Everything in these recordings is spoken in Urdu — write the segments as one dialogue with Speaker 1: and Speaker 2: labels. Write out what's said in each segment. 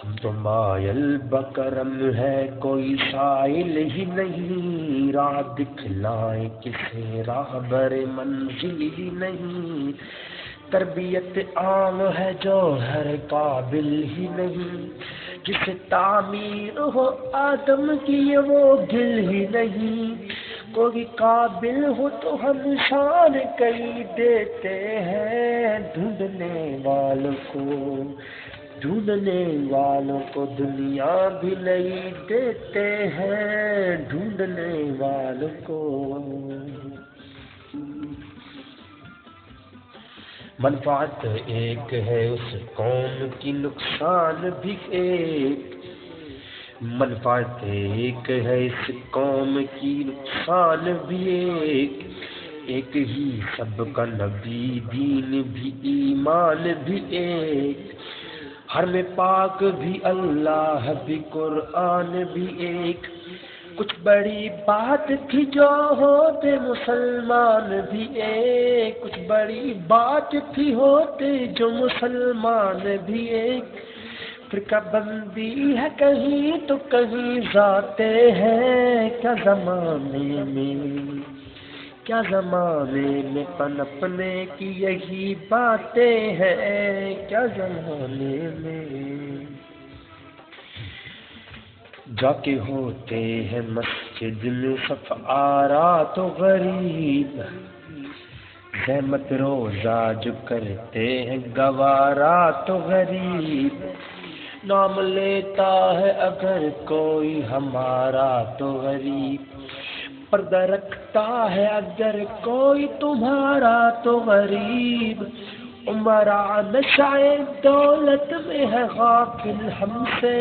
Speaker 1: ہم تو مائل بکرم ہے کوئی سائل ہی نہیں، راہ دکھلائیں کسے راہ بر منزل ہی نہیں، تربیت عام ہے جو ہر قابل ہی نہیں، جسے تعمیر ہو آدم کی وہ دل ہی نہیں، کوئی قابل ہو تو ہم شان کئی دیتے ہیں، ڈھونڈنے والوں کو دنیا بھی نہیں دیتے ہیں، ڈھونڈنے والوں کو۔ منفعت ایک ہے اس قوم کی، نقصان بھی ایک، منفعت ایک ہے اس قوم کی، نقصان بھی ایک، ایک ہی سب کا نبی، دین بھی ایمان بھی ایک، حرم پاک بھی اللہ بھی قرآن بھی ایک، کچھ بڑی بات تھی جو ہوتے مسلمان بھی ایک، کچھ بڑی بات تھی ہوتے جو مسلمان بھی ایک، فرقہ بندی ہے کہیں تو کہیں ذاتے ہیں، کیا زمانے میں پنپنے کی یہی باتیں ہیں، کیا زمانے میں جا کے ہوتے ہیں مسجد میں صف آرا تو غریب، زحمت روزہ جو کرتے ہیں گوارا تو غریب، نام لیتا ہے اگر کوئی ہمارا تو غریب، پردہ رکھتا ہے اگر کوئی تمہارا تو غریب، عمرہ نشائے دولت میں ہے غافل ہم سے،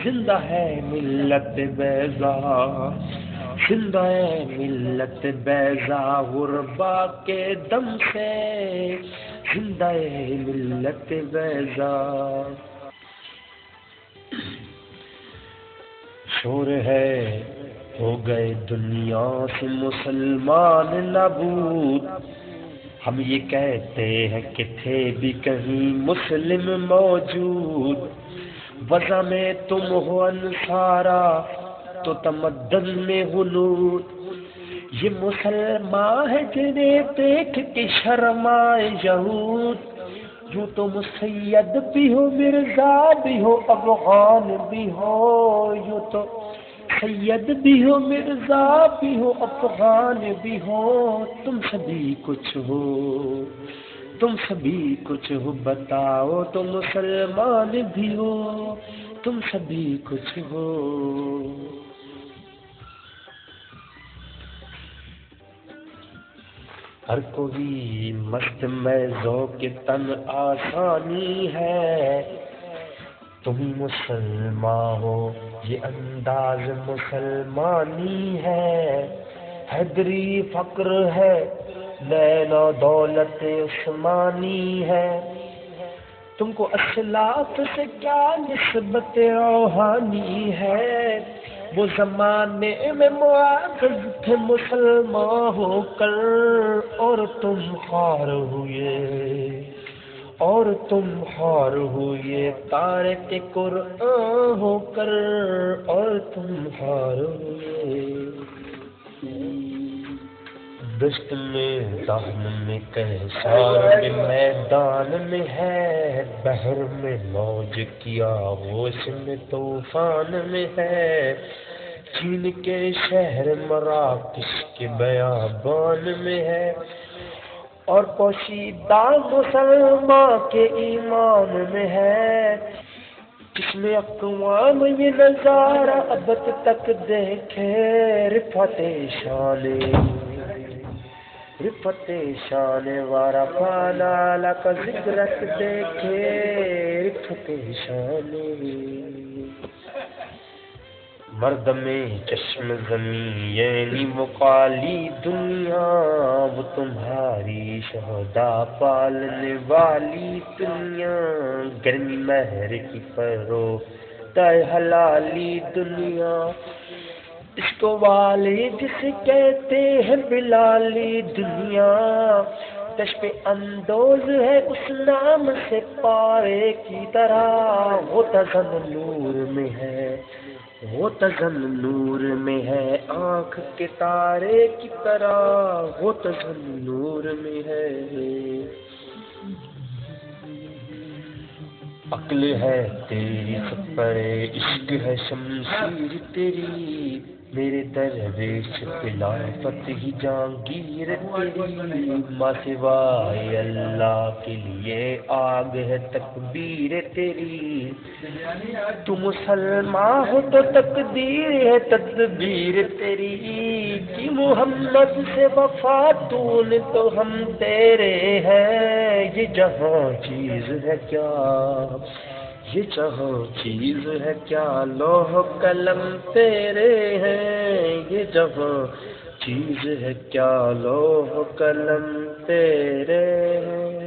Speaker 1: زندہ ہے ملت بیضا، زندہ ہے ملت بیضا غربا کے دم سے، زندہ ہے ملت بیضا۔ شور ہے ہو گئے دنیا سے مسلمان نابود، ہم یہ کہتے ہیں کہ تھے بھی کہیں مسلم موجود، وضع میں تم ہو انصارا تو تمدن میں غنود، یہ مسلمان ہے جنہیں دیکھ کے شرمائے یہود، یوں تو مسید بھی ہو مرزا بھی ہو افغان بھی ہو، یوں تو سید بھی ہو مرزا بھی ہو افغان بھی ہو، تم سبھی کچھ ہو، تم سبھی کچھ ہو، بتاؤ تو مسلمان بھی ہو، تم سبھی کچھ ہو۔ ہر کوئی مست میں ذوق تن آسانی ہے، تم مسلمان ہو یہ انداز مسلمانی ہے، حیدری فقر ہے نین و دولت عثمانی ہے، تم کو اسلاف سے کیا نسبت روحانی ہے، وہ زمانے میں معاذ تھے مسلمان ہو کر، اور تم خوار ہوئے تارک قرآن ہو کر، اور تم خوار ہوئے۔ دشت میں دامن میں کیسار میں میدان میں ہے، بحر میں موج کی آغوش میں طوفان میں ہے، چین کے شہر مراکش کے بیابان میں ہے، اور پوشیدہ مسلمان کے ایمان میں ہے، جس میں اقوام یہ نظارہ اب تک دیکھے، رفت شان وارا پالا کا ذکرت دیکھے، رفت شان مرد میں چشم زمین یعنی وہ کالی دنیا، وہ تمہاری شہدا پالنے والی دنیا، گرمی مہر کی فروخت حلالی دنیا، اس کو والے جسے کہتے ہیں بلالی دنیا، آتش پہ اندوز ہے اس نام سے پارے کی طرح، وہ تزن نور میں ہے، وہ تزن نور میں ہے، آنکھ کے تارے کی طرح وہ تزن نور میں ہے۔ عقل ہے تیری خود پر عشق ہے شمشیر تیری، میرے درویش خلافت ہی جہانگیر تیری، ماں سوائے اللہ کے لیے آگ ہے تکبیر تیری، تو مسلمان ہو تو تقدیر ہے تدبیر تیری، کہ محمد سے وفا تو نے تو ہم تیرے ہیں، یہ جہاں چیز ہے کیا، یہ جہاں چیز ہے کیا، لوح قلم تیرے ہیں، یہ جہاں چیز ہے کیا، لوح قلم تیرے ہیں۔